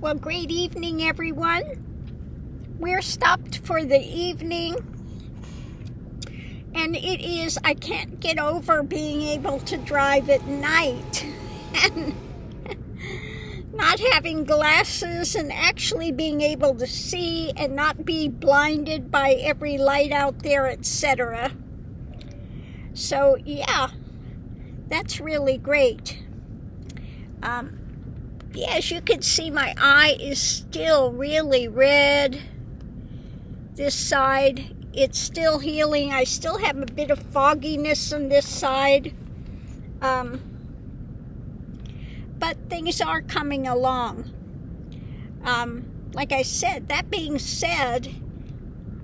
Well, great evening, everyone. We're stopped for the evening, and it is, I can't get over being able to drive at night and not having glasses and actually being able to see and not be blinded by every light out there, etc. So, yeah, that's really great. Yeah, as you can see, my eye is still really red. This side, it's still healing. I still have a bit of fogginess on this side. But things are coming along. Like I said, that being said,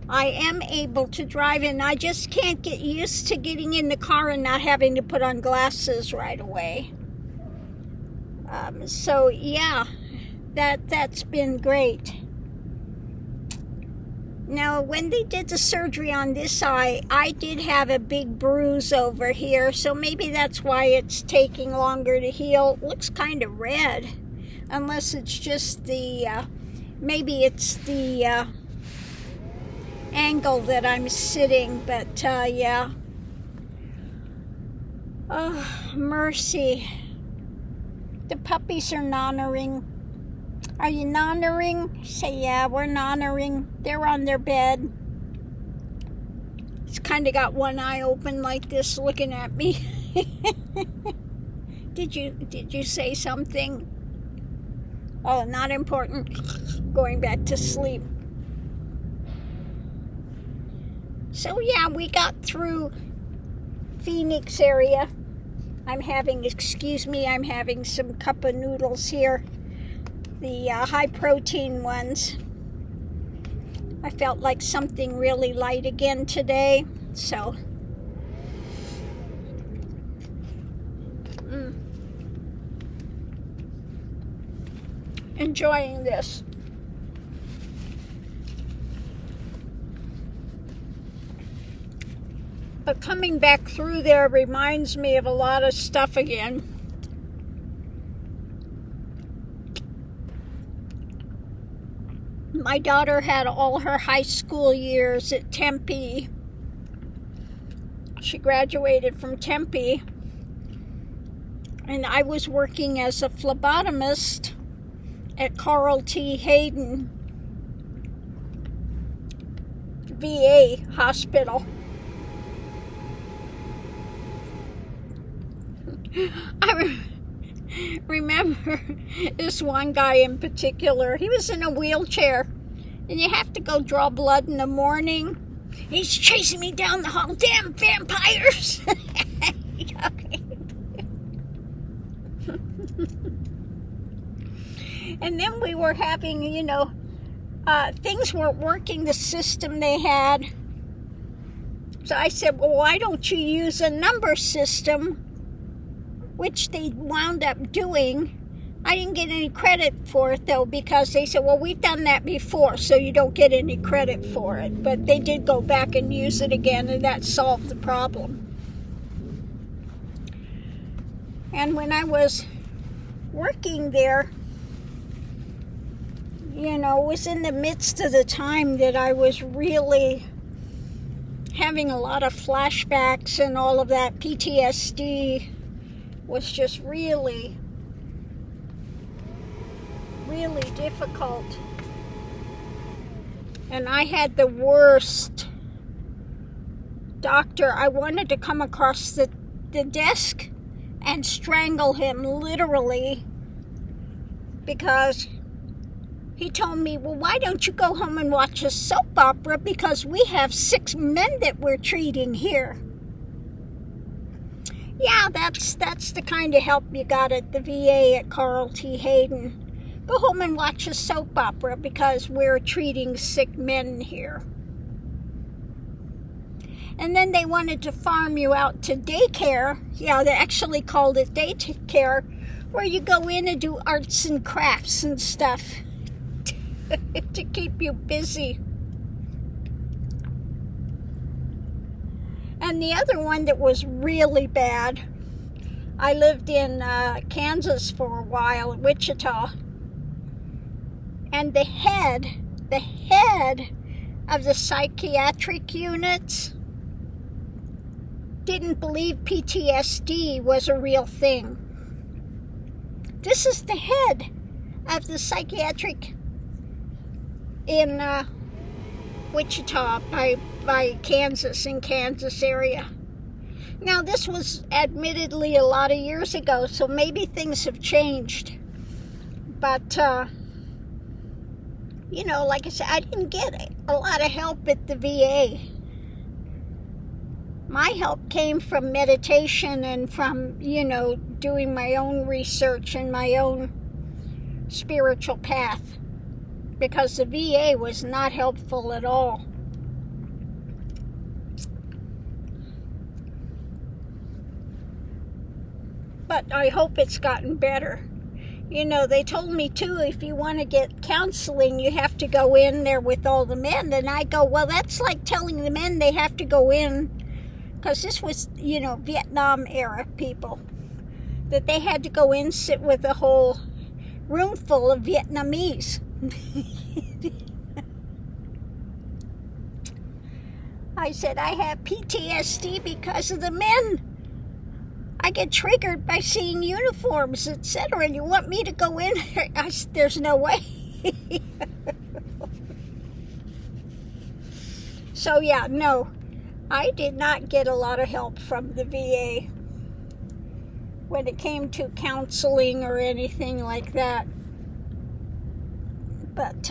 I am able to drive, and I just can't get used to getting in the car and not having to put on glasses right away. So yeah, that's been great. Now, when they did the surgery on this eye, I did have a big bruise over here, so maybe that's why it's taking longer to heal. It looks kind of red, unless it's just the, maybe it's the angle that I'm sitting, but yeah. Oh, mercy. The puppies are nonnering. Are you nonnering? Say, yeah, we're nonnering. They're on their bed. It's kind of got one eye open like this looking at me. Did you say something? Oh, not important. Going back to sleep. So yeah, we got through Phoenix area. I'm having some cup of noodles here. The high protein ones. I felt like something really light again today, so enjoying this. But coming back through there reminds me of a lot of stuff again. My daughter had all her high school years at Tempe. She graduated from Tempe. And I was working as a phlebotomist at Carl T. Hayden VA hospital. I remember this one guy in particular. He was in a wheelchair, and you have to go draw blood in the morning. He's chasing me down the hall. Damn vampires! And then we were having, things weren't working, the system they had. So I said, well, why don't you use a number system? Which they wound up doing. I didn't get any credit for it, though, because they said, well, we've done that before, so you don't get any credit for it. But they did go back and use it again, and that solved the problem. And when I was working there, it was in the midst of the time that I was really having a lot of flashbacks and all of that. PTSD was just really, really difficult. And I had the worst doctor. I wanted to come across the desk and strangle him, literally, because he told me, well, why don't you go home and watch a soap opera, because we have 6 men that we're treating here. Yeah, that's the kind of help you got at the VA at Carl T. Hayden. Go home and watch a soap opera because we're treating sick men here. And then they wanted to farm you out to daycare. Yeah, they actually called it daycare, where you go in and do arts and crafts and stuff to keep you busy. And the other one that was really bad, I lived in Kansas for a while, Wichita. And the head of the psychiatric units didn't believe PTSD was a real thing. This is the head of the psychiatric in Wichita by Kansas, in Kansas area. Now, this was admittedly a lot of years ago, so maybe things have changed. But, you know, like I said, I didn't get a lot of help at the VA. My help came from meditation and from, you know, doing my own research and my own spiritual path, because the VA was not helpful at all. But I hope it's gotten better. You know, they told me too, if you want to get counseling, you have to go in there with all the men. And I go, well, that's like telling the men they have to go in, because this was, you know, Vietnam era people, that they had to go in, sit with a whole room full of Vietnamese. I said, I have PTSD because of the men. I get triggered by seeing uniforms, etc. And you want me to go in there? There's no way. So yeah, no, I did not get a lot of help from the VA when it came to counseling or anything like that. But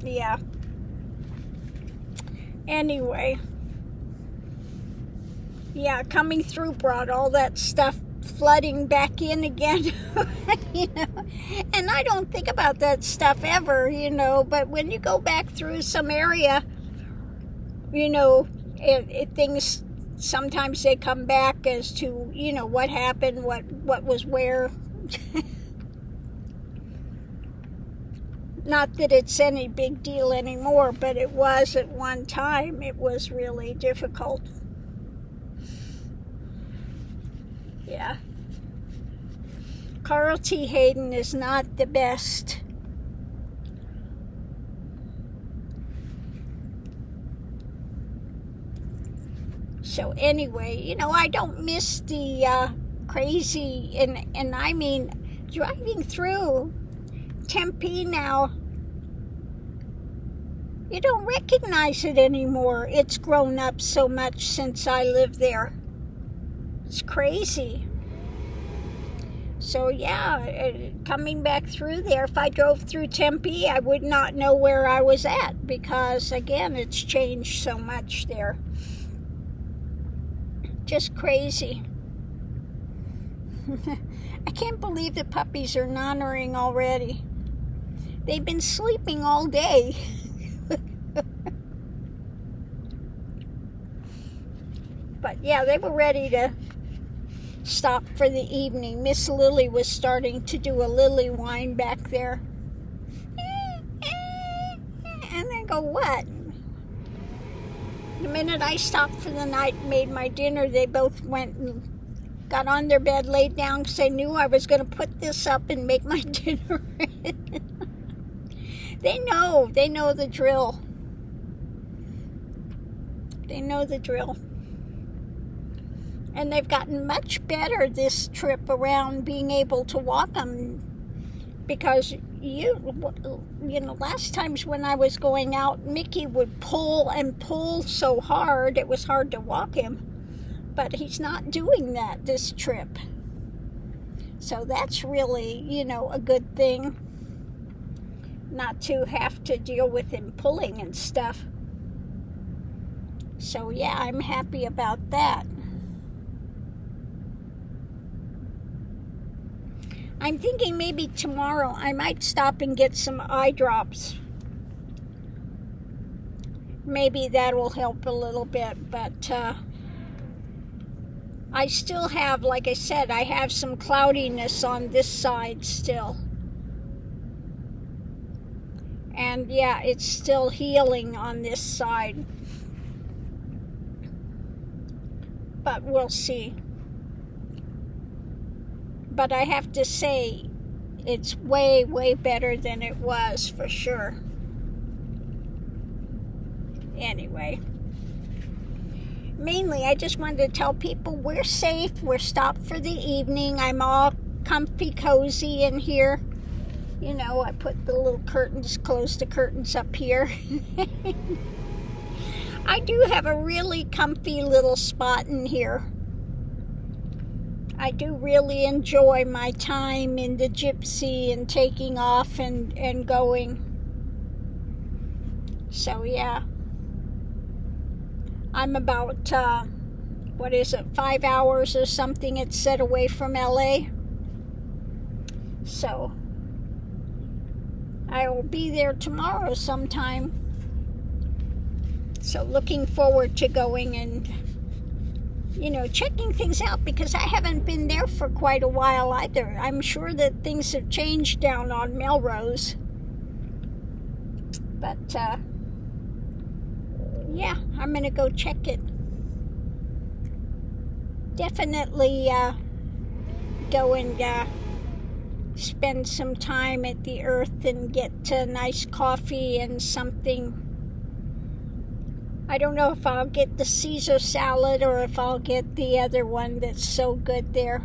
yeah. Anyway. Yeah, coming through brought all that stuff flooding back in again, you know, and I don't think about that stuff ever, you know, but when you go back through some area, you know, things, sometimes they come back as to, you know, what happened, what was where. Not that it's any big deal anymore, but it was at one time. It was really difficult. Yeah. Carl T. Hayden is not the best. So anyway, you know, I don't miss the crazy, and I mean, driving through Tempe now, you don't recognize it anymore. It's grown up so much since I lived there. It's crazy. So yeah, coming back through there, if I drove through Tempe, I would not know where I was at, because again, it's changed so much there. Just crazy. I can't believe the puppies are nodding already. They've been sleeping all day. But yeah, they were ready to stop for the evening. Miss Lily was starting to do a lily whine back there. And I go, what? The minute I stopped for the night and made my dinner, they both went and got on their bed, laid down, because they knew I was going to put this up and make my dinner. They know the drill. They know the drill. And they've gotten much better this trip around, being able to walk them, because you know, last times when I was going out, Mickey would pull and pull so hard it was hard to walk him. But he's not doing that this trip. So that's really, you know, a good thing, not to have to deal with him pulling and stuff. So yeah, I'm happy about that. I'm thinking maybe tomorrow I might stop and get some eye drops. Maybe that will help a little bit, but I still have, like I said, I have some cloudiness on this side still. And yeah, it's still healing on this side. But we'll see. But I have to say, it's way, way better than it was, for sure. Anyway, mainly I just wanted to tell people we're safe. We're stopped for the evening. I'm all comfy, cozy in here. You know, I put the little curtains, close the curtains up here. I do have a really comfy little spot in here. I do really enjoy my time in the Gypsy and taking off and going. So, yeah. I'm about, 5 hours or something, it said, away from LA. So, I will be there tomorrow sometime. So, looking forward to going and, you know, checking things out, because I haven't been there for quite a while either. I'm sure that things have changed down on Melrose. But, yeah, I'm going to go check it. Definitely go and spend some time at the Earth and get a nice coffee and something. I don't know if I'll get the Caesar salad or if I'll get the other one that's so good there.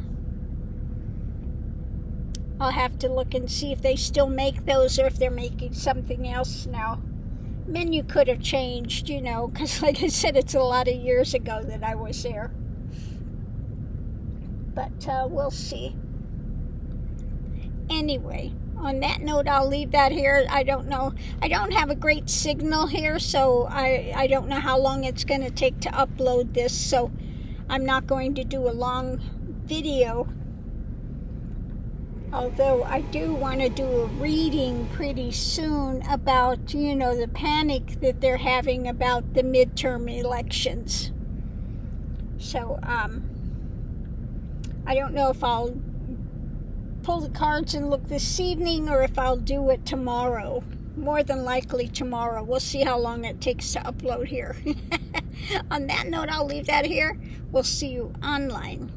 I'll have to look and see if they still make those or if they're making something else now. Menu could have changed, you know, because like I said, it's a lot of years ago that I was there. But we'll see. Anyway, on that note, I'll leave that here. I don't know. I don't have a great signal here, so I don't know how long it's going to take to upload this. So I'm not going to do a long video. Although I do want to do a reading pretty soon about, you know, the panic that they're having about the midterm elections. So, I don't know if I'll pull the cards and look this evening or if I'll do it tomorrow. More than likely tomorrow. We'll see how long it takes to upload here. On that note, I'll leave that here. We'll see you online.